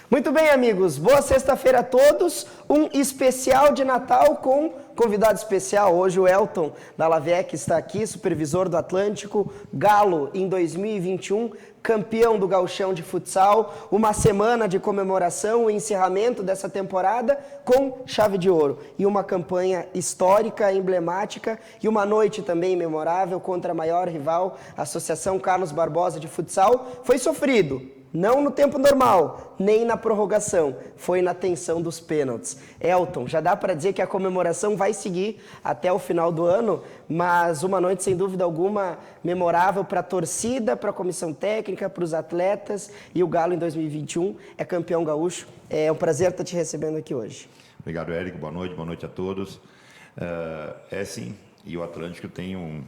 Muito bem, amigos. Boa sexta-feira a todos. Um especial de Natal com convidado especial. Hoje o Elton da Lavec está aqui, supervisor do Atlântico. Galo em 2021, campeão do Gauchão de futsal. Uma semana de comemoração, o encerramento dessa temporada com chave de ouro. E uma campanha histórica, emblemática e uma noite também memorável contra a maior rival, a Associação Carlos Barbosa de Futsal. Foi sofrido. Não no tempo normal, nem na prorrogação, foi na tensão dos pênaltis. Elton, já dá para dizer que a comemoração vai seguir até o final do ano, mas uma noite sem dúvida alguma memorável para a torcida, para a comissão técnica, para os atletas, e o Galo em 2021 é campeão gaúcho. É um prazer estar te recebendo aqui hoje. Obrigado, Érico. Boa noite a todos. Sim, e o Atlântico tem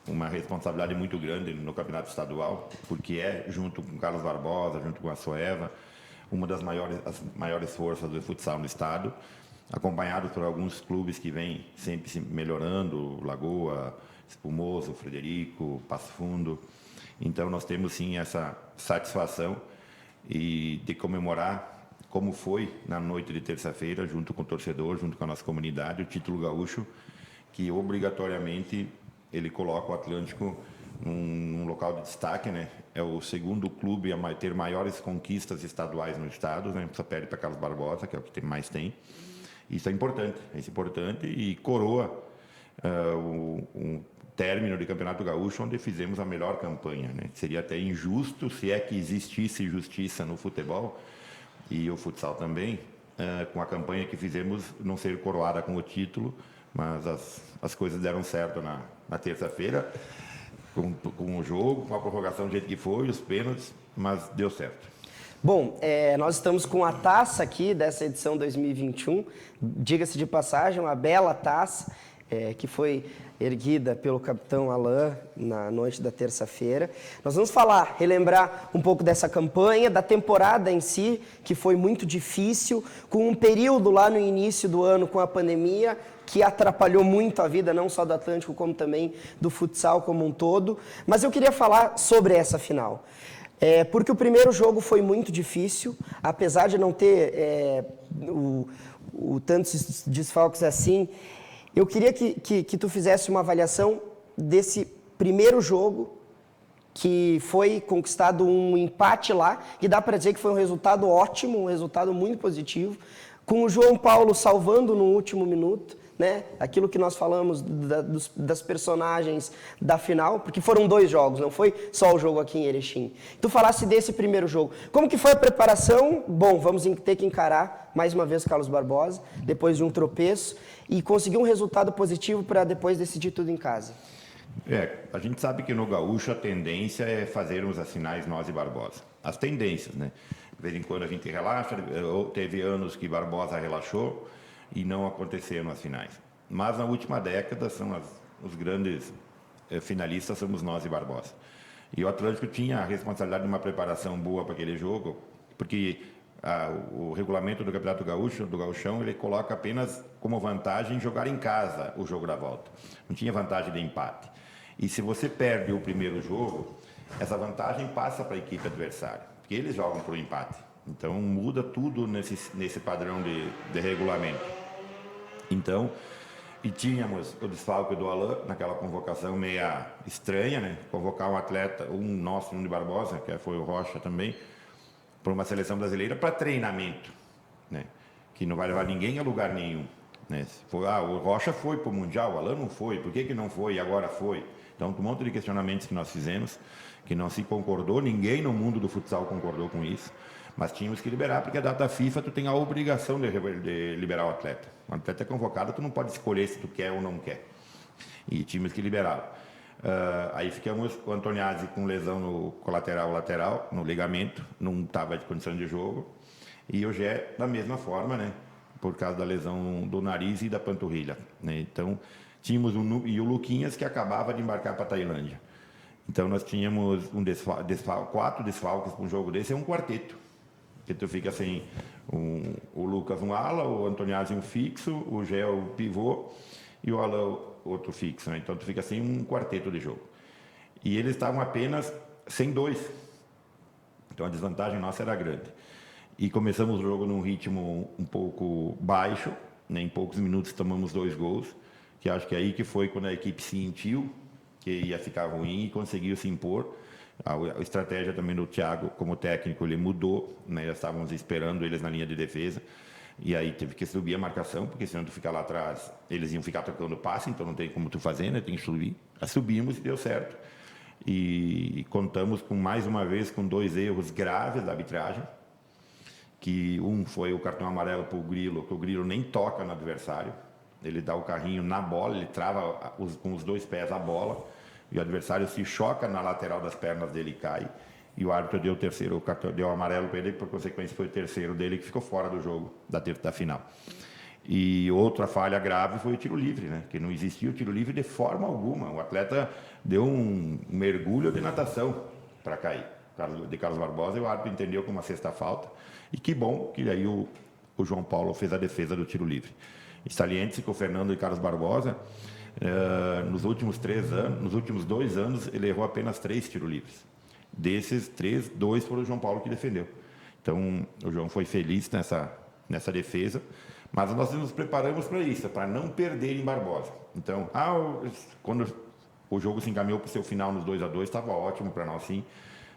uma responsabilidade muito grande no campeonato estadual, porque é, junto com o Carlos Barbosa, junto com a Soeva, uma das maiores forças do futsal no estado, acompanhado por alguns clubes que vêm sempre se melhorando, Lagoa, Espumoso, Frederico, Passo Fundo. Então nós temos sim essa satisfação de comemorar como foi na noite de terça-feira, junto com o torcedor, junto com a nossa comunidade, o título gaúcho, que obrigatoriamente ele coloca o Atlântico num local de destaque, né? É o segundo clube a ter maiores conquistas estaduais no estado, né? Só perde para Carlos Barbosa, que é o que mais tem. Isso é importante e coroa um término de Campeonato Gaúcho onde fizemos a melhor campanha, né? Seria até injusto, se é que existisse justiça no futebol e o futsal também, com a campanha que fizemos, não ser coroada com o título, mas as coisas deram certo na terça-feira, com o jogo, com a prorrogação do jeito que foi, os pênaltis, mas deu certo. Bom, nós estamos com a taça aqui dessa edição 2021, diga-se de passagem, uma bela taça, que foi erguida pelo capitão Alain na noite da terça-feira. Nós vamos relembrar um pouco dessa campanha, da temporada em si, que foi muito difícil, com um período lá no início do ano com a pandemia, que atrapalhou muito a vida, não só do Atlântico, como também do futsal como um todo. Mas eu queria falar sobre essa final. Porque o primeiro jogo foi muito difícil, apesar de não ter tantos desfalques assim. Eu queria que tu fizesse uma avaliação desse primeiro jogo, que foi conquistado um empate lá, e dá para dizer que foi um resultado ótimo, um resultado muito positivo, com o João Paulo salvando no último minuto, né? Aquilo que nós falamos das personagens da final, porque foram 2 jogos, não foi só o jogo aqui em Erechim. Tu falasse desse primeiro jogo. Como que foi a preparação? Bom, vamos ter que encarar mais uma vez o Carlos Barbosa, depois de um tropeço, e conseguir um resultado positivo para depois decidir tudo em casa. A gente sabe que no Gaúcho a tendência é fazermos as finais nós e Barbosa. As tendências, né? De vez em quando a gente relaxa, teve anos que Barbosa relaxou, e não aconteceram as finais. Mas na última década, os grandes finalistas somos nós e Barbosa. E o Atlântico tinha a responsabilidade de uma preparação boa para aquele jogo, porque o regulamento do Campeonato Gaúcho, do Gauchão, ele coloca apenas como vantagem jogar em casa o jogo da volta. Não tinha vantagem de empate. E se você perde o primeiro jogo, essa vantagem passa para a equipe adversária, porque eles jogam para o empate. Então muda tudo nesse padrão de regulamento. Então, e tínhamos o desfalque do Alain naquela convocação meia estranha, né? Convocar um atleta, um nosso, um de Barbosa, que foi o Rocha também, para uma seleção brasileira para treinamento, né? Que não vai levar ninguém a lugar nenhum, né? O Rocha foi para o Mundial, o Alain não foi, por que não foi e agora foi? Então, um monte de questionamentos que nós fizemos, que não se concordou, ninguém no mundo do futsal concordou com isso. Mas tínhamos que liberar, porque a data FIFA tu tem a obrigação de liberar o atleta. O atleta é convocado, tu não pode escolher se tu quer ou não quer. E tínhamos que liberá-lo. Aí ficamos com o Antoniazzi com lesão no lateral, no ligamento, não estava de condição de jogo. E o Gé da mesma forma, né? Por causa da lesão do nariz e da panturrilha, né? Então, tínhamos o Luquinhas, que acabava de embarcar para a Tailândia. Então, nós tínhamos 4 desfalques para um jogo desse, é um quarteto. Que tu fica assim, o Lucas um ala, o Antoniazzi um fixo, o Gé o pivô e o Alain outro fixo, né? Então tu fica assim um quarteto de jogo. E eles estavam apenas sem 2. Então a desvantagem nossa era grande. e começamos o jogo num ritmo um pouco baixo, né? Em poucos minutos tomamos 2 gols, que acho que aí que foi quando a equipe sentiu que ia ficar ruim e conseguiu se impor. A estratégia também do Thiago, como técnico, ele mudou, né? Já estávamos esperando eles na linha de defesa, e aí teve que subir a marcação, porque senão tu ficar lá atrás, eles iam ficar tocando passe, então não tem como tu fazer, né? Tem que subir. Aí subimos e deu certo. E contamos com, mais uma vez, com 2 erros graves da arbitragem, que um foi o cartão amarelo para o Grilo, que o Grilo nem toca no adversário, ele dá o carrinho na bola, ele trava com os 2 pés a bola, e o adversário se choca na lateral das pernas dele e cai, e o árbitro deu o terceiro, o cartão deu amarelo para ele, por consequência foi o terceiro dele que ficou fora do jogo da final. E outra falha grave foi o tiro livre, né? Que não existia o tiro livre de forma alguma. O atleta deu um mergulho de natação para cair, de Carlos Barbosa, e o árbitro entendeu como uma sexta falta. E que bom que aí o João Paulo fez a defesa do tiro livre. E saliente-se que o Fernando e Carlos Barbosa, nos últimos 2 anos, ele errou apenas 3 tiros livres. Desses 3, 2 foram o João Paulo que defendeu. Então, o João foi feliz nessa defesa, mas nós nos preparamos para isso, para não perder em Barbosa. Então, quando o jogo se encaminhou para o seu final nos 2-2, estava ótimo para nós, sim,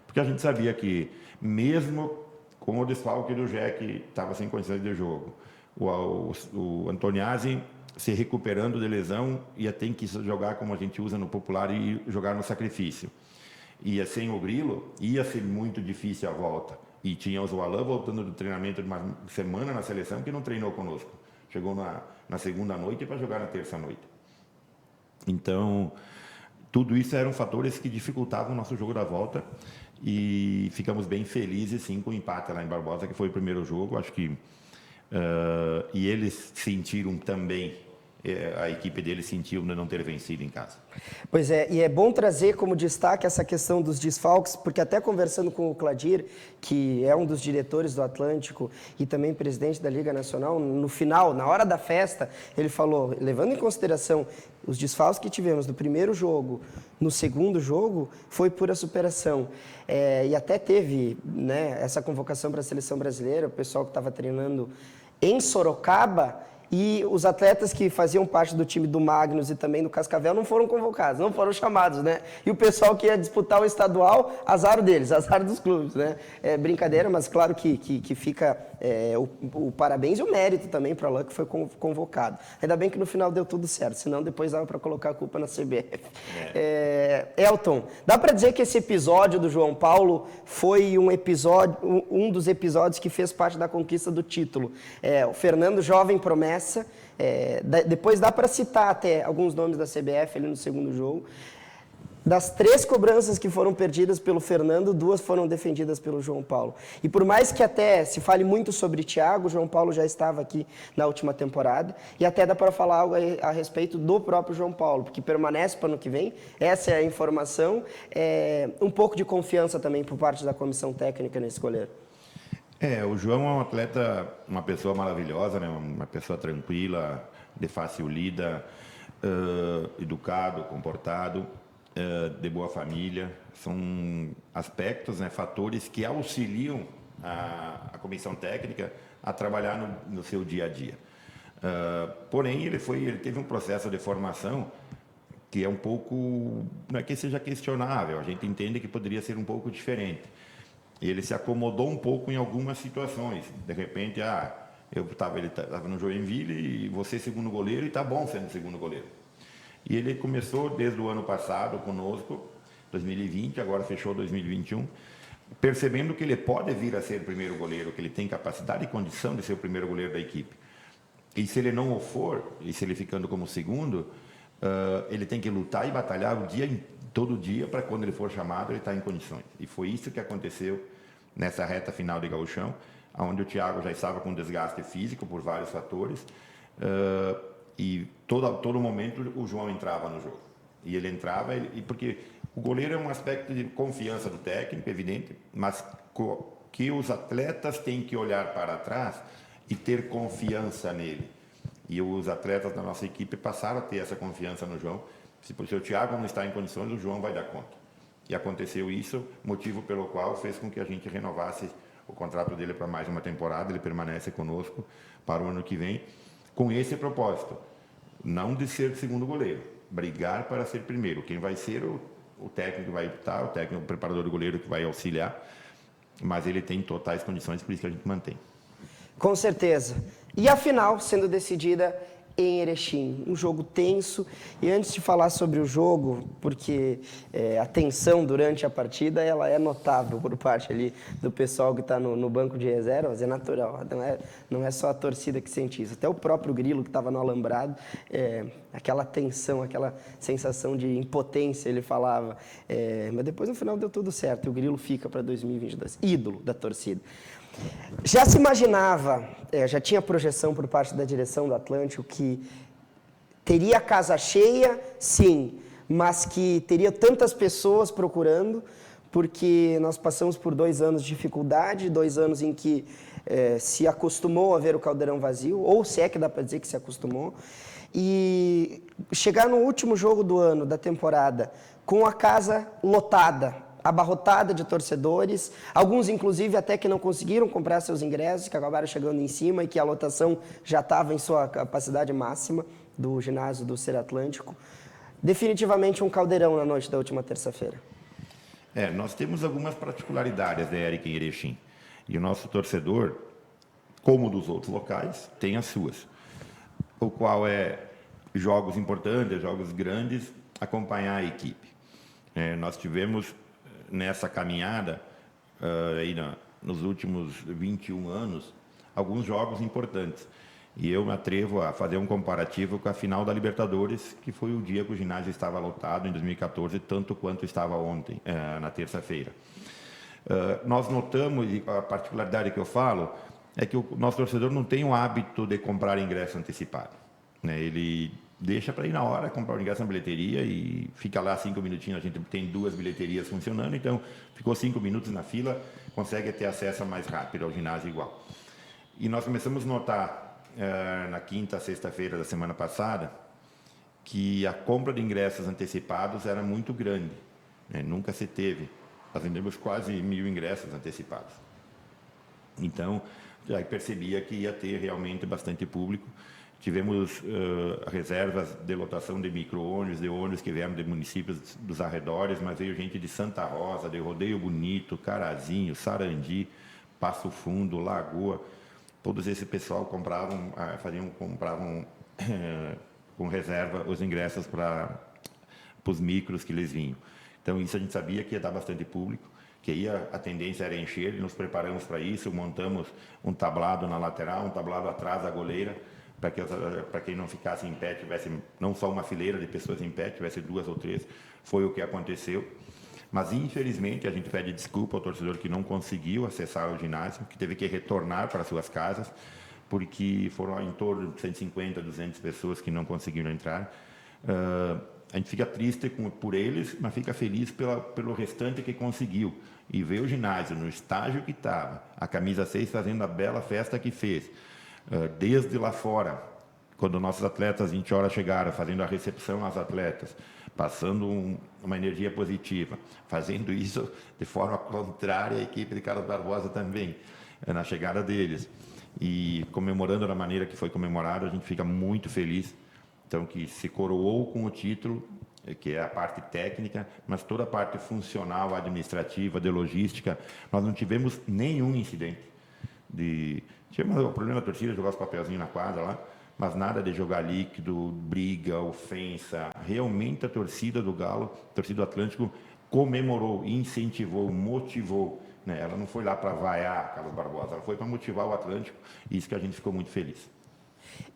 porque a gente sabia que, mesmo com o desfalque do Jack, estava sem condições de jogo, o Antoniazzi se recuperando de lesão, ia ter que jogar como a gente usa no popular e jogar no sacrifício. Ia sem o Grilo, ia ser muito difícil a volta. E tínhamos o Alain voltando do treinamento de uma semana na seleção, que não treinou conosco. Chegou na segunda noite para jogar na terça noite. Então, tudo isso eram fatores que dificultavam o nosso jogo da volta, e ficamos bem felizes, sim, com o empate lá em Barbosa, que foi o primeiro jogo. Acho que e eles sentiram também, a equipe deles sentiu de não ter vencido em casa. Pois é, e é bom trazer como destaque essa questão dos desfalques, porque até conversando com o Cladir, que é um dos diretores do Atlântico e também presidente da Liga Nacional, no final, na hora da festa, ele falou, levando em consideração os desfalques que tivemos no primeiro jogo, no segundo jogo, foi pura superação. E até teve, né, essa convocação para a seleção brasileira, o pessoal que estava treinando em Sorocaba, e os atletas que faziam parte do time do Magnus e também do Cascavel não foram convocados, não foram chamados, né? E o pessoal que ia disputar o estadual, azar deles, azar dos clubes, né? É brincadeira, mas claro que fica o parabéns e o mérito também para o Alain, que foi convocado. Ainda bem que no final deu tudo certo, senão depois dava para colocar a culpa na CBF. Elton, dá para dizer que esse episódio do João Paulo foi um dos episódios que fez parte da conquista do título. O Fernando, jovem promessa, depois dá para citar até alguns nomes da CBF ali no segundo jogo. Das 3 cobranças que foram perdidas pelo Fernando, 2 foram defendidas pelo João Paulo. E por mais que até se fale muito sobre Thiago, o João Paulo já estava aqui na última temporada, e até dá para falar algo a respeito do próprio João Paulo, porque permanece para o ano que vem, essa é a informação, um pouco de confiança também por parte da comissão técnica nesse goleiro. O João é um atleta, uma pessoa maravilhosa, né? Uma pessoa tranquila, de fácil lida, educado, comportado, de boa família. São aspectos, né, fatores que auxiliam a comissão técnica a trabalhar no seu dia a dia. Porém, ele teve um processo de formação que é um pouco, não é que seja questionável, a gente entende que poderia ser um pouco diferente. Ele se acomodou um pouco em algumas situações. De repente, ele estava no Joinville e você segundo goleiro, e está bom sendo segundo goleiro. E ele começou desde o ano passado conosco, 2020, agora fechou 2021, percebendo que ele pode vir a ser o primeiro goleiro, que ele tem capacidade e condição de ser o primeiro goleiro da equipe. E se ele não o for, e se ele ficando como segundo, ele tem que lutar e batalhar todo dia para quando ele for chamado, ele estar em condições. E foi isso que aconteceu nessa reta final de Gauchão, onde o Thiago já estava com desgaste físico por vários fatores, e todo momento o João entrava no jogo. E ele entrava, porque o goleiro é um aspecto de confiança do técnico, evidente, mas que os atletas têm que olhar para trás e ter confiança nele. E os atletas da nossa equipe passaram a ter essa confiança no João. Se o Thiago não está em condições, o João vai dar conta. E aconteceu isso, motivo pelo qual fez com que a gente renovasse O contrato dele é para mais uma temporada, ele permanece conosco para o ano que vem, com esse propósito, não de ser segundo goleiro, brigar para ser primeiro. Quem vai ser o técnico que vai estar, o técnico, o preparador do goleiro que vai auxiliar, mas ele tem totais condições, por isso que a gente mantém. Com certeza. E a final sendo decidida em Erechim, um jogo tenso. E antes de falar sobre o jogo, porque a tensão durante a partida ela é notável por parte ali do pessoal que está no banco de reservas, é natural, não é só a torcida que sente isso, até o próprio Grilo que estava no alambrado, aquela tensão, aquela sensação de impotência, ele falava, mas depois no final deu tudo certo, e o Grilo fica para 2022, ídolo da torcida. Já se imaginava, já tinha projeção por parte da direção do Atlântico que teria a casa cheia, sim, mas que teria tantas pessoas procurando, porque nós passamos por 2 anos de dificuldade, 2 anos em que se acostumou a ver o Caldeirão vazio, ou se é que dá para dizer que se acostumou, e chegar no último jogo do ano, da temporada, com a casa lotada, abarrotada de torcedores, alguns inclusive até que não conseguiram comprar seus ingressos, que acabaram chegando em cima e que a lotação já estava em sua capacidade máxima do ginásio do Ser Atlântico. Definitivamente um caldeirão na noite da última terça-feira. Nós temos algumas particularidades, né, Eric, em Erechim. E o nosso torcedor, como dos outros locais, tem as suas. O qual é jogos importantes, jogos grandes, acompanhar a equipe. Nós tivemos nessa caminhada, aí nos últimos 21 anos, alguns jogos importantes. E eu me atrevo a fazer um comparativo com a final da Libertadores, que foi o dia que o ginásio estava lotado, em 2014, tanto quanto estava ontem, na terça-feira. Nós notamos, e a particularidade que eu falo, é que o nosso torcedor não tem o hábito de comprar ingresso antecipado, né? Ele deixa para ir na hora, comprar o ingresso na bilheteria e fica lá 5 minutinhos. A gente tem 2 bilheterias funcionando, então ficou 5 minutos na fila, consegue ter acesso mais rápido ao ginásio igual. E nós começamos a notar na quinta, sexta-feira da semana passada que a compra de ingressos antecipados era muito grande, né? Nunca se teve. Nós vendemos quase 1.000 ingressos antecipados. Então, já percebia que ia ter realmente bastante público. Tivemos reservas de lotação de micro-ônibus, de ônibus que vieram de municípios dos arredores, mas veio gente de Santa Rosa, de Rodeio Bonito, Carazinho, Sarandi, Passo Fundo, Lagoa. Todos esse pessoal compravam com reserva os ingressos para os micros que eles vinham. Então, isso a gente sabia que ia dar bastante público, que a tendência era encher, e nos preparamos para isso, montamos um tablado na lateral, um tablado atrás da goleira, para quem não ficasse em pé, tivesse não só uma fileira de pessoas em pé, tivesse 2 ou 3, foi o que aconteceu. Mas, infelizmente, a gente pede desculpa ao torcedor que não conseguiu acessar o ginásio, que teve que retornar para suas casas, porque foram em torno de 150, 200 pessoas que não conseguiram entrar. A gente fica triste por eles, mas fica feliz pelo restante que conseguiu. E ver o ginásio no estágio que estava, a camisa 6 fazendo a bela festa que fez, desde lá fora, quando nossos atletas 20 horas chegaram, fazendo a recepção às atletas, passando uma energia positiva, fazendo isso de forma contrária à equipe de Carlos Barbosa também, na chegada deles, e comemorando da maneira que foi comemorado, a gente fica muito feliz. Então, que se coroou com o título, que é a parte técnica, mas toda a parte funcional, administrativa, de logística, nós não tivemos nenhum incidente. Tivemos o problema da torcida, jogar os papelzinhos na quadra lá, mas nada de jogar líquido, briga, ofensa. Realmente a torcida do Galo, a torcida do Atlântico, comemorou, incentivou, motivou, né? Ela não foi lá para vaiar Carlos Barbosa, ela foi para motivar o Atlântico, e isso que a gente ficou muito feliz.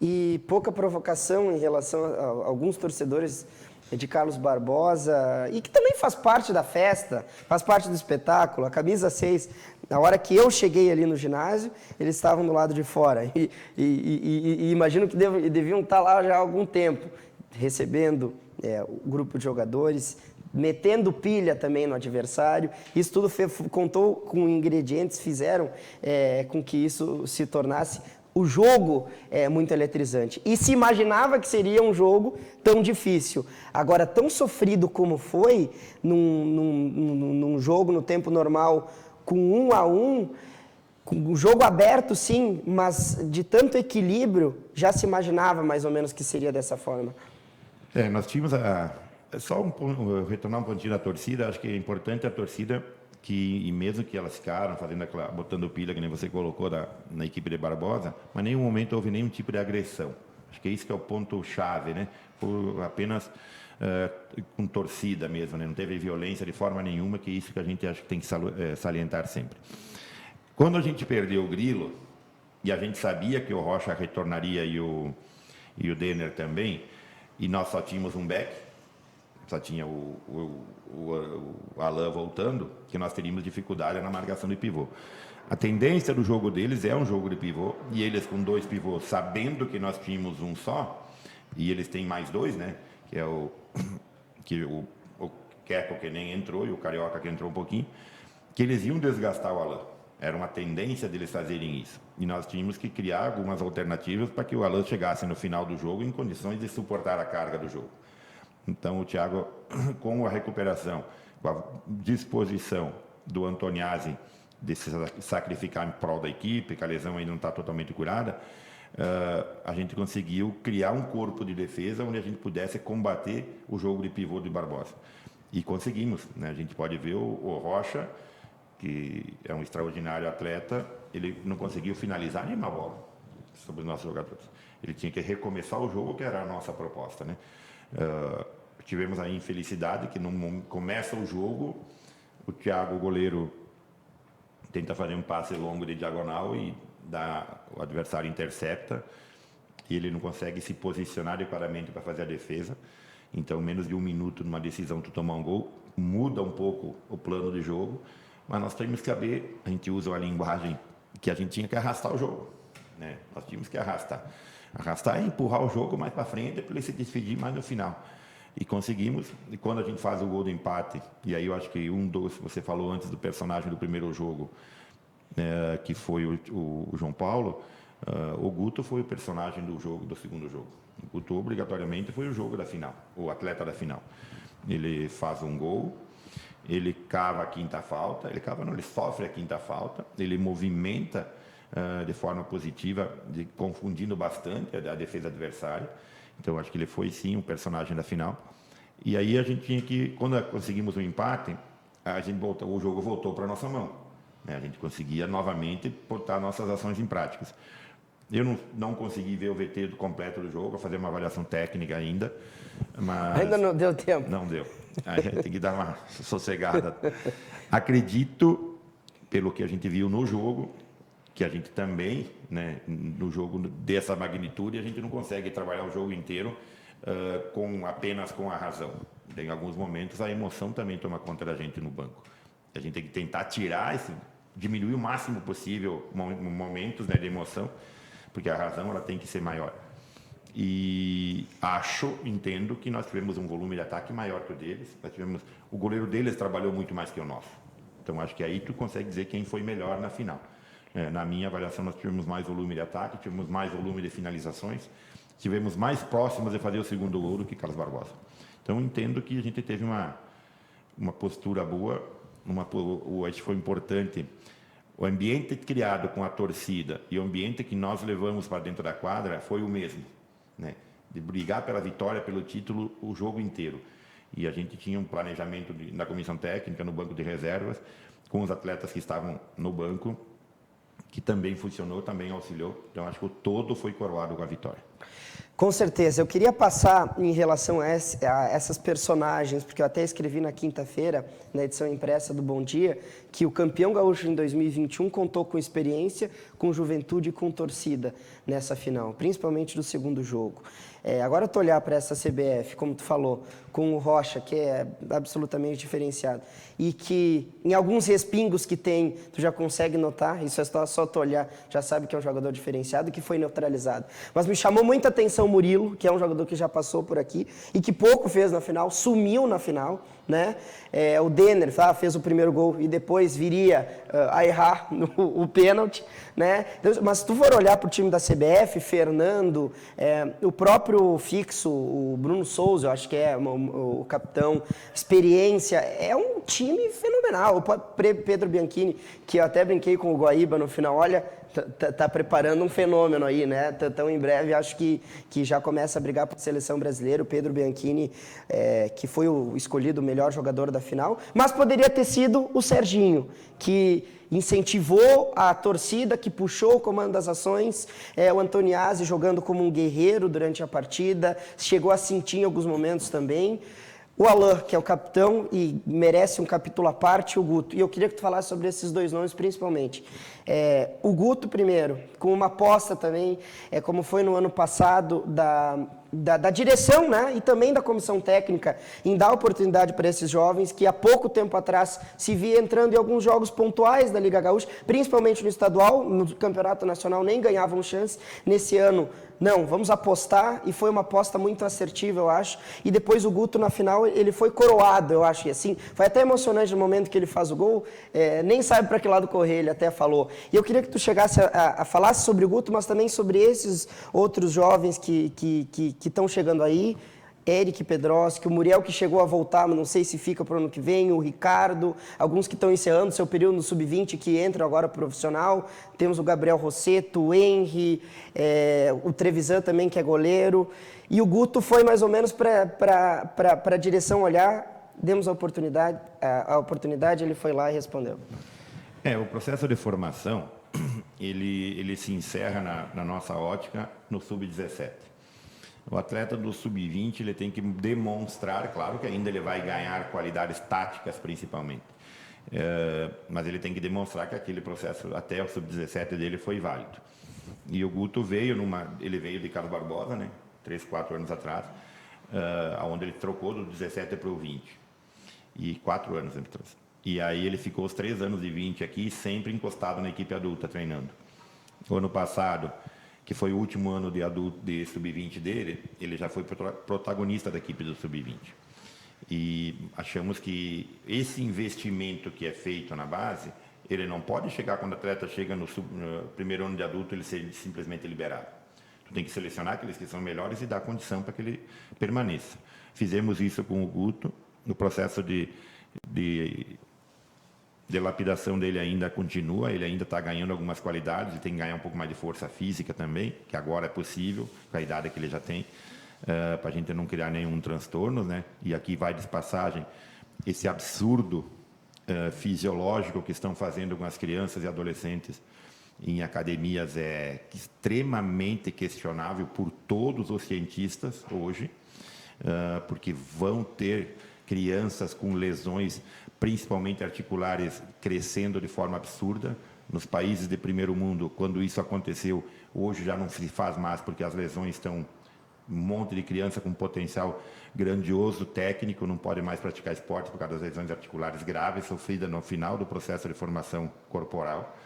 E pouca provocação em relação a alguns torcedores de Carlos Barbosa, e que também faz parte da festa, faz parte do espetáculo. A camisa 6, na hora que eu cheguei ali no ginásio, eles estavam do lado de fora. E imagino que deviam estar lá já há algum tempo, recebendo o grupo de jogadores, metendo pilha também no adversário. Isso tudo contou com ingredientes, fizeram com que isso se tornasse o jogo muito eletrizante. E se imaginava que seria um jogo tão difícil. Agora, tão sofrido como foi, num jogo no tempo normal, com 1-1, Com o jogo aberto, sim, mas de tanto equilíbrio, já se imaginava mais ou menos que seria dessa forma. Nós tínhamos retornar um pontinho da torcida. Acho que é importante a torcida e mesmo que elas ficaram botando pilha, que nem você colocou na equipe de Barbosa, mas em nenhum momento houve nenhum tipo de agressão. Acho que é isso que é o ponto-chave, né? Apenas com torcida mesmo, né? Não teve violência de forma nenhuma, que é isso que a gente acha que tem que salientar sempre. Quando a gente perdeu o Grilo, e a gente sabia que o Rocha retornaria e o Denner também, e nós só tínhamos um back, só tinha o Alain voltando, que nós teríamos dificuldade na marcação de pivô. A tendência do jogo deles é um jogo de pivô, e eles com 2 pivôs, sabendo que nós tínhamos um só, e eles têm mais 2, né? Que é o Keco, que nem entrou, e o Carioca, que entrou um pouquinho, que eles iam desgastar o Alain. Era uma tendência deles fazerem isso. E nós tínhamos que criar algumas alternativas para que o Alain chegasse no final do jogo em condições de suportar a carga do jogo. Então, o Thiago, com a recuperação, com a disposição do Antoniazzi de se sacrificar em prol da equipe, que a lesão ainda não está totalmente curada, a gente conseguiu criar um corpo de defesa onde a gente pudesse combater o jogo de pivô de Barbosa. E conseguimos, né? A gente pode ver o Rocha, que é um extraordinário atleta, ele não conseguiu finalizar nenhuma bola sobre os nossos jogadores. Ele tinha que recomeçar o jogo, que era a nossa proposta, né? Tivemos a infelicidade que começa o jogo, o Thiago, o goleiro, tenta fazer um passe longo de diagonal e o adversário intercepta, e ele não consegue se posicionar adequadamente para fazer a defesa. Então, menos de 1 minuto numa decisão de tomar um gol, muda um pouco o plano de jogo. Mas nós temos que saber, a gente usa uma linguagem que a gente tinha que arrastar o jogo, né? Nós tínhamos que arrastar. Arrastar é empurrar o jogo mais para frente para ele se despedir mais no final. E conseguimos, e quando a gente faz o gol do empate, e aí eu acho que você falou antes do personagem do primeiro jogo, que foi o João Paulo, o Guto foi o personagem do segundo jogo. O Guto obrigatoriamente foi o jogo da final, o atleta da final. Ele faz um gol, ele cava a quinta falta, ele sofre a quinta falta, ele movimenta de forma positiva, confundindo bastante a defesa adversária. Então, acho que ele foi, sim, um personagem da final. E aí a gente tinha que, quando conseguimos o empate, o jogo voltou para a nossa mão, né? A gente conseguia novamente botar nossas ações em práticas. Eu não consegui ver o VT completo do jogo, fazer uma avaliação técnica ainda, mas... Ainda não deu tempo. Não deu. Aí tem que dar uma sossegada. Acredito, pelo que a gente viu no jogo, que a gente também, né, no jogo dessa magnitude, a gente não consegue trabalhar o jogo inteiro apenas com a razão. Em alguns momentos, a emoção também toma conta da gente no banco. A gente tem que tentar diminuir o máximo possível momentos, né, de emoção, porque a razão ela tem que ser maior. E entendo que nós tivemos um volume de ataque maior que o deles. O goleiro deles trabalhou muito mais que o nosso. Então, acho que aí tu consegue dizer quem foi melhor na final. Na minha avaliação, nós tivemos mais volume de ataque, tivemos mais volume de finalizações, tivemos mais próximos de fazer o segundo gol do que Carlos Barbosa. Então, entendo que a gente teve uma postura boa, acho que foi importante. O ambiente criado com a torcida e o ambiente que nós levamos para dentro da quadra foi o mesmo, né? De brigar pela vitória, pelo título, o jogo inteiro. E a gente tinha um planejamento na comissão técnica, no banco de reservas, com os atletas que estavam no banco, que também funcionou, também auxiliou. Então, acho que o todo foi coroado com a vitória. Com certeza. Eu queria passar em relação a essas personagens, porque eu até escrevi na quinta-feira, na edição impressa do Bom Dia, que o campeão gaúcho em 2021 contou com experiência, com juventude e com torcida nessa final, principalmente do segundo jogo. Agora tu olhar para essa CBF, como tu falou, com o Rocha, que é absolutamente diferenciado, e que em alguns respingos que tem, tu já consegue notar, isso é só tu olhar, já sabe que é um jogador diferenciado e que foi neutralizado. Mas me chamou muita atenção o Murilo, que é um jogador que já passou por aqui e que pouco fez na final, sumiu na final, né? O Denner, tá? Fez o primeiro gol e depois viria a errar o pênalti, né? Então, mas se tu for olhar para o time da CBF, Fernando, o próprio fixo, o Bruno Souza, eu acho que é o capitão, experiência, é um time fenomenal. O Pedro Bianchini, que eu até brinquei com o Guaíba no final, olha, tá preparando um fenômeno aí, né? Tão em breve, acho que já começa a brigar por seleção brasileira. O Pedro Bianchini, que foi o escolhido o melhor jogador da final, mas poderia ter sido o Serginho, que incentivou a torcida, que puxou o comando das ações, o Antoniazzi jogando como um guerreiro durante a partida, chegou a sentir em alguns momentos também. O Alain, que é o capitão e merece um capítulo à parte, o Guto. E eu queria que tu falasse sobre esses dois nomes principalmente. O Guto primeiro, com uma aposta também, como foi no ano passado, da direção, né? E também da comissão técnica, em dar oportunidade para esses jovens que há pouco tempo atrás se via entrando em alguns jogos pontuais da Liga Gaúcha, principalmente no estadual, no Campeonato Nacional nem ganhavam chance. Nesse ano, não, vamos apostar, e foi uma aposta muito assertiva, eu acho. E depois o Guto, na final, ele foi coroado, eu acho. E assim, foi até emocionante no momento que ele faz o gol, nem sabe para que lado correr, ele até falou. E eu queria que tu chegasse a falar sobre o Guto, mas também sobre esses outros jovens que estão chegando aí. Eric Pedroski, o Muriel, que chegou a voltar, mas não sei se fica para o ano que vem, o Ricardo, alguns que estão encerrando seu período no Sub-20 que entram agora profissional. Temos o Gabriel Rosseto, o Henry, o Trevisan também, que é goleiro. E o Guto foi mais ou menos para a direção olhar, demos a oportunidade, ele foi lá e respondeu. O processo de formação, ele se encerra na nossa ótica no Sub-17. O atleta do Sub-20 ele tem que demonstrar, claro que ainda ele vai ganhar qualidades táticas principalmente, mas ele tem que demonstrar que aquele processo até o Sub-17 dele foi válido. E o Guto ele veio de Carlos Barbosa, né, 3, 4 anos atrás, onde ele trocou do 17 para o 20, e 4 anos ele trouxe. E aí ele ficou os 3 anos de 20 aqui, sempre encostado na equipe adulta, treinando. O ano passado, que foi o último ano de Sub-20 dele, ele já foi protagonista da equipe do Sub-20. E achamos que esse investimento que é feito na base, ele não pode chegar, quando o atleta chega no primeiro ano de adulto, ele ser simplesmente liberado. Tu tem que selecionar aqueles que são melhores e dar condição para que ele permaneça. Fizemos isso com o Guto, no processo de lapidação dele ainda continua, ele ainda está ganhando algumas qualidades, ele tem que ganhar um pouco mais de força física também, que agora é possível, com a idade que ele já tem, para a gente não criar nenhum transtorno, né? E aqui vai de passagem esse absurdo fisiológico que estão fazendo com as crianças e adolescentes em academias é extremamente questionável por todos os cientistas hoje, porque vão ter crianças com lesões, principalmente articulares, crescendo de forma absurda. Nos países de primeiro mundo, quando isso aconteceu, hoje já não se faz mais, porque as lesões estão... Um monte de criança com potencial grandioso, técnico, não pode mais praticar esporte por causa das lesões articulares graves, sofridas no final do processo de formação corporal.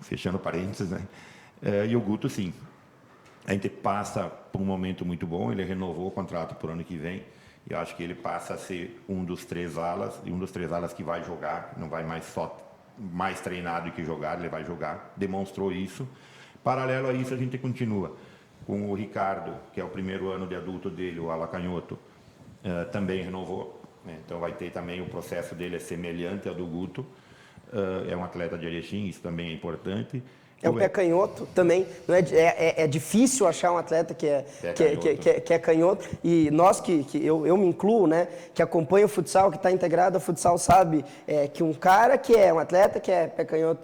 Fechando parênteses, né? E o Guto, sim. A gente passa por um momento muito bom, ele renovou o contrato por ano que vem. Eu acho que ele passa a ser um dos 3 alas, e um dos 3 alas que vai jogar, não vai mais só mais treinado que jogar, ele vai jogar, demonstrou isso. Paralelo a isso, a gente continua com o Ricardo, que é o primeiro ano de adulto dele, o ala canhoto, também renovou, né? Então vai ter também o processo dele é semelhante ao do Guto, é um atleta de Erechim, isso também é importante. É um pé canhoto também, não é difícil achar um atleta que é canhoto, e nós eu me incluo, né, que acompanha o futsal, que está integrado ao futsal, sabe que um cara que é um atleta que é pé canhoto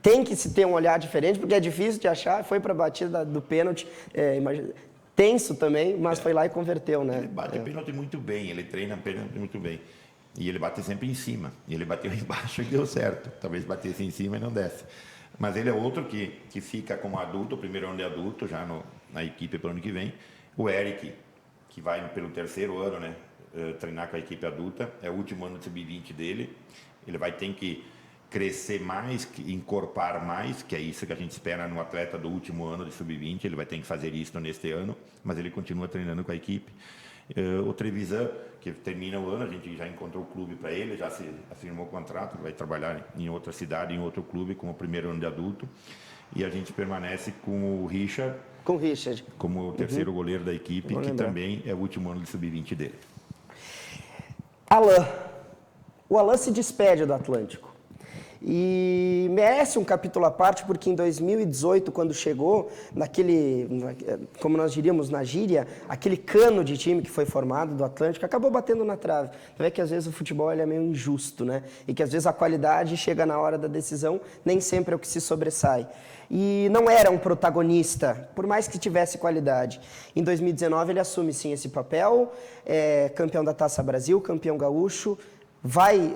tem que se ter um olhar diferente, porque é difícil de achar, foi para a batida do pênalti, tenso também, mas foi lá e converteu, né? Ele bate pênalti muito bem, ele treina pênalti muito bem. E ele bate sempre em cima, e ele bateu embaixo e deu certo, talvez batesse em cima e não desse. Mas ele é outro que fica como adulto, o primeiro ano de adulto, já na equipe para o ano que vem. O Eric, que vai pelo 3º ano, né, treinar com a equipe adulta, é o último ano de Sub-20 dele. Ele vai ter que crescer mais, encorpar mais, que é isso que a gente espera no atleta do último ano de Sub-20. Ele vai ter que fazer isso neste ano, mas ele continua treinando com a equipe. O Trevisan, que termina o ano, a gente já encontrou o clube para ele, já se assinou o contrato, vai trabalhar em outra cidade, em outro clube, como o primeiro ano de adulto. E a gente permanece com o Richard, como o terceiro goleiro da equipe, que também é o último ano de sub-20 dele. Alain. O Alain se despede do Atlântico. E merece um capítulo à parte, porque em 2018, quando chegou, como nós diríamos na gíria, aquele cano de time que foi formado do Atlântico, acabou batendo na trave. Você vê que às vezes o futebol ele é meio injusto, né? E que às vezes a qualidade chega na hora da decisão, nem sempre é o que se sobressai. E não era um protagonista, por mais que tivesse qualidade. Em 2019 ele assume sim esse papel, campeão da Taça Brasil, campeão gaúcho, vai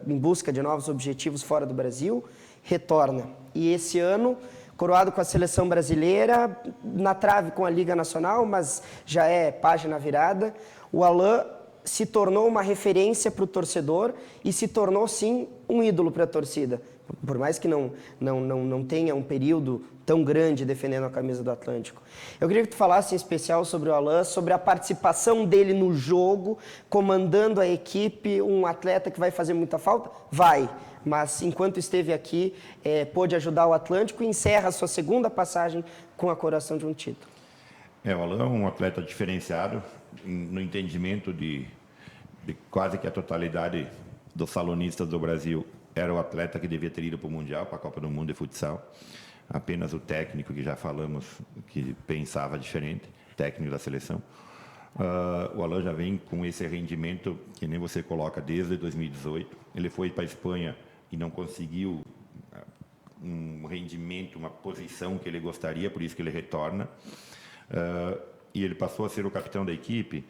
em busca de novos objetivos fora do Brasil, retorna. E esse ano, coroado com a seleção brasileira, na trave com a Liga Nacional, mas já é página virada, o Alain se tornou uma referência para o torcedor e se tornou, sim, um ídolo para a torcida. Por mais que não tenha um período tão grande defendendo a camisa do Atlântico. Eu queria que tu falasse em especial sobre o Alain, sobre a participação dele no jogo, comandando a equipe, um atleta que vai fazer muita falta? Vai, mas enquanto esteve aqui, pôde ajudar o Atlântico e encerra a sua segunda passagem com a coroação de um título. O Alain é um atleta diferenciado, no entendimento de quase que a totalidade dos salonistas do Brasil era o atleta que devia ter ido para o Mundial, para a Copa do Mundo de futsal. Apenas o técnico, que já falamos, que pensava diferente, técnico da seleção. O Alain já vem com esse rendimento, que nem você coloca, desde 2018. Ele foi para a Espanha e não conseguiu um rendimento, uma posição que ele gostaria, por isso que ele retorna. E ele passou a ser o capitão da equipe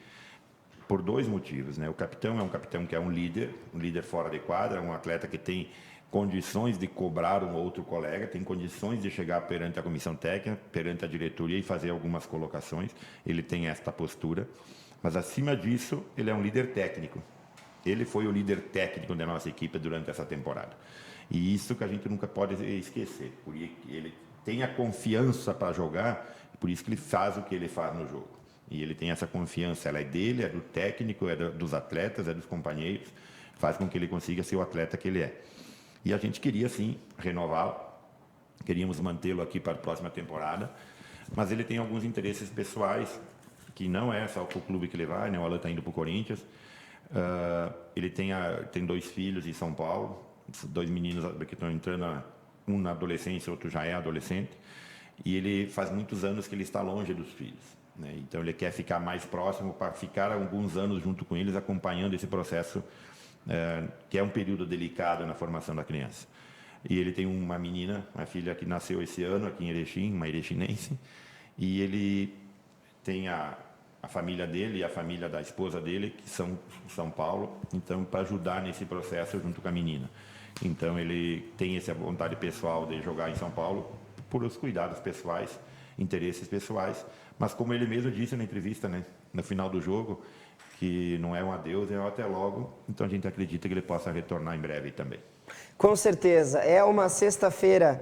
por dois motivos, né? O capitão é um capitão que é um líder fora de quadra, um atleta que tem condições de cobrar um outro colega, tem condições de chegar perante a comissão técnica, perante a diretoria e fazer algumas colocações. Ele tem esta postura, mas acima disso, ele é um líder técnico. Ele foi o líder técnico da nossa equipe durante essa temporada. E isso que a gente nunca pode esquecer, porque ele tem a confiança para jogar, por isso que ele faz o que ele faz no jogo. E ele tem essa confiança, ela é dele, é do técnico, é dos atletas, é dos companheiros, faz com que ele consiga ser o atleta que ele é. E a gente queria, sim, renová-lo, queríamos mantê-lo aqui para a próxima temporada, mas ele tem alguns interesses pessoais, que não é só para o clube que ele vai, né? O Alain está indo para o Corinthians, ele tem dois filhos em São Paulo, dois meninos que estão entrando, um na adolescência, outro já é adolescente, e ele faz muitos anos que ele está longe dos filhos. Então ele quer ficar mais próximo para ficar alguns anos junto com eles, acompanhando esse processo, que é um período delicado na formação da criança. E ele tem uma menina, uma filha que nasceu esse ano aqui em Erechim, uma erechinense, e ele tem a família dele e a família da esposa dele, que são de São Paulo, então para ajudar nesse processo junto com a menina. Então ele tem essa vontade pessoal de jogar em São Paulo por os cuidados pessoais, interesses pessoais, mas como ele mesmo disse na entrevista, né, no final do jogo, que não é um adeus, é um até logo, então a gente acredita que ele possa retornar em breve também. Com certeza, é uma sexta-feira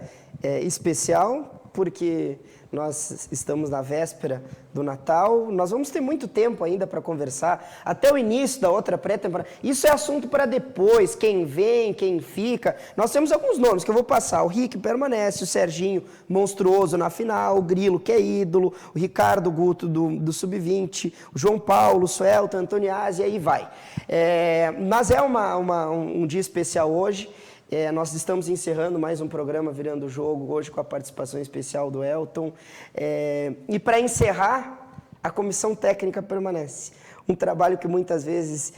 especial, porque nós estamos na véspera do Natal, nós vamos ter muito tempo ainda para conversar, até o início da outra pré-temporada. Isso é assunto para depois, quem vem, quem fica. Nós temos alguns nomes que eu vou passar, o Rick permanece, o Serginho, monstruoso na final, o Grilo, que é ídolo, o Ricardo Guto do Sub-20, o João Paulo, o Suelton, Antoniazzi, e aí vai. Mas é um dia especial hoje. Nós estamos encerrando mais um programa Virando o Jogo, hoje com a participação especial do Elton. E para encerrar, a comissão técnica permanece. Um trabalho que muitas vezes,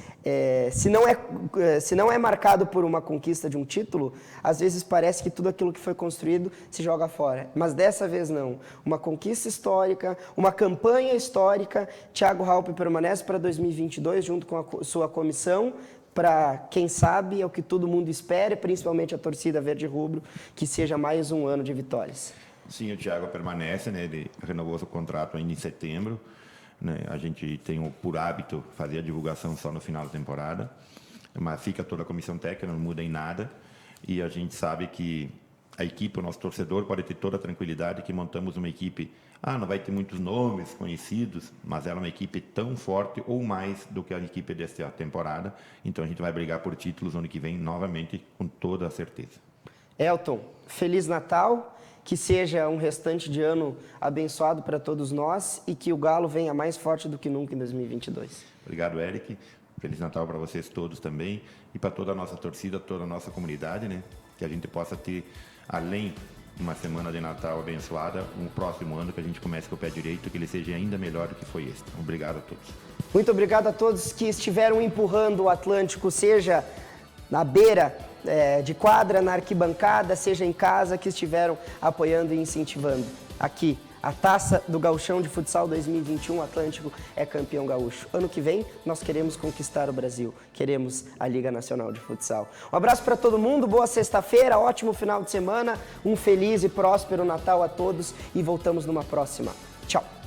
se não é marcado por uma conquista de um título, às vezes parece que tudo aquilo que foi construído se joga fora. Mas dessa vez não. Uma conquista histórica, uma campanha histórica. Thiago Halpe permanece para 2022 junto com a sua comissão, para, quem sabe, é o que todo mundo espera, principalmente a torcida verde-rubro, que seja mais um ano de vitórias. Sim, o Thiago permanece, né? Ele renovou seu contrato ainda em setembro, né? A gente tem por hábito fazer a divulgação só no final da temporada, mas fica toda a comissão técnica, não muda em nada, e a gente sabe que a equipe, o nosso torcedor pode ter toda a tranquilidade que montamos uma equipe, não vai ter muitos nomes conhecidos, mas ela é uma equipe tão forte ou mais do que a equipe desta temporada. Então a gente vai brigar por títulos ano que vem novamente, com toda a certeza. Elton, Feliz Natal, que seja um restante de ano abençoado para todos nós e que o Galo venha mais forte do que nunca em 2022. Obrigado, Eric. Feliz Natal para vocês todos também e para toda a nossa torcida, toda a nossa comunidade, né? Que a gente possa ter, além de uma semana de Natal abençoada, um próximo ano que a gente comece com o pé direito, que ele seja ainda melhor do que foi este. Obrigado a todos. Muito obrigado a todos que estiveram empurrando o Atlântico, seja na beira de quadra, na arquibancada, seja em casa, que estiveram apoiando e incentivando. Aqui, a Taça do Gauchão de Futsal 2021, o Atlântico é campeão gaúcho. Ano que vem, nós queremos conquistar o Brasil, queremos a Liga Nacional de Futsal. Um abraço para todo mundo, boa sexta-feira, ótimo final de semana, um feliz e próspero Natal a todos e voltamos numa próxima. Tchau!